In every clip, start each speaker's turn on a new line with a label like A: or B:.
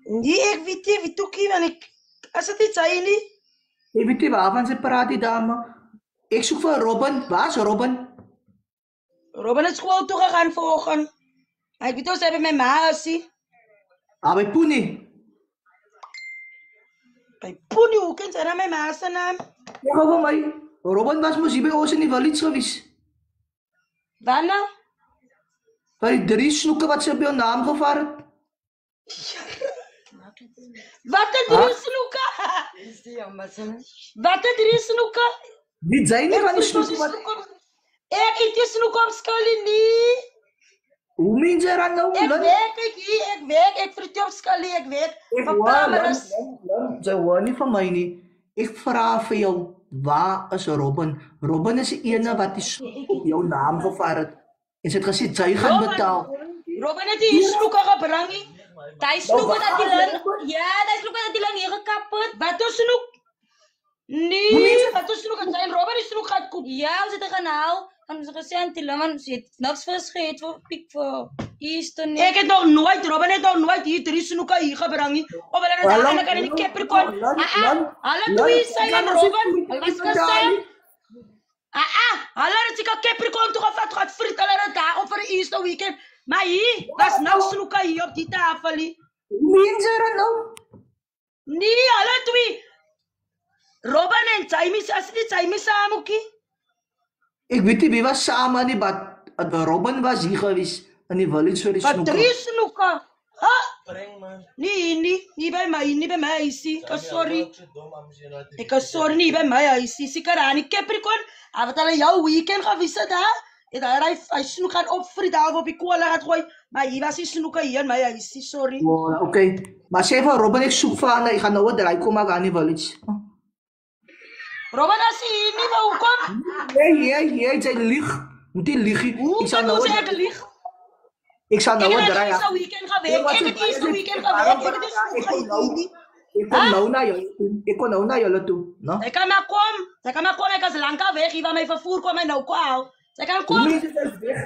A: Nee, ek weet nie, wie toekie, want as dit iets hy nie.
B: Jy weet nie waarvan sy praat die dame. Ek soek vir Robin. Waar's Robin?
A: Robin het skool toe gegaan vanoggend. Ek weet ons by my ma is.
B: By Poenie.
A: By Poenie, hoe ken sy my ma se naam?
B: Ja, vir my. Robin was mos hier by ons in die village gewees.
A: Wanneer?
B: By die 3 snoeke wat sy op jou naam gevaar het.
A: Wat het 3 snoeke? Wat het 3 snoeke?
B: Wie jy nie van die snoeke wat...
A: Ek het die snoeke op skalie nie.
B: Hoe meen jy dan nou?
A: Ek werk, ek vir die op skalie, ek werk.
B: Jy hoor nie van my nie. Ek vra vir jou, waar is Robin? Robin is die ene wat die snoek op jou naam gevaar het. En sy het gesê, jy gaan betaal.
A: Robin het die snoeke gebring nie.
C: Die snoek wat dat die lang hier gekap het.
A: Wat is snoek? Nee, wat is snoek? Het sy en Robin die snoek gaat koop.
C: Ja, ons het gaan haal. En ze gesê aan die man, sy het niks verscheet vir piek vir Easter nie.
A: Ek het nog nooit, Robin het nog nooit hier 3 snoeke hier gebring nie. Of hulle het daar kan in die Capricorn. Hulle twee sy en Robin, hulle was gesê. Hulle het seker Capricorn toe gevat, gehad friet, hulle het daar op vir die Easter weekend. Maar hier, was nou snoeke hier op die tafel nie.
B: Meen jy dan nou?
A: Nee, hulle twee. Robin en Jamie, as dit Jamie saam ookie.
B: Ek weet nie wie was saam aan die bad. Robin was hier gewees in die village vir die
A: Wat
B: snoeke.
A: 3 snoeke? Ha?
D: Bring man.
A: Nee, nie by my huisie. Sorry. Ek is sorry, nie by my huisie. Seker aan die Capricorn. Wat hulle jou weekend gewees het, hè? Het hy snoek gaan opvriet daar op die kolle gaat gooi. Maar hier was die snoeke hier in my huisie, sorry.
B: Oh, okay. Maar sê vir Robin, ek soek vir haar, ek gaan nou 'n draai kom maak aan die village.
A: Robin, as hier nie, maar hoekom?
B: Jy lieg. Moet jy lieg.
A: Hoe kan ons ek lieg?
B: Ek sal nou 'n
A: Ek
B: draai.
A: het die weekend gewerk. Ek het die weekend gewerk. Ek het die snoeke hier nie.
B: Ek kom nou na jou. Ek kom nou na julle toe, no?
A: Sy kan maar kom. Ek is lank weg hier waar my vervoer kom en nou kwaal. Sy kan kom.
B: Hoe mense is weg?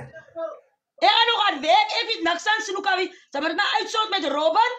A: Ek gaan nog aan werk. Ek weet niks aan snoeke wie. Sy moet my uitsoort met Robin.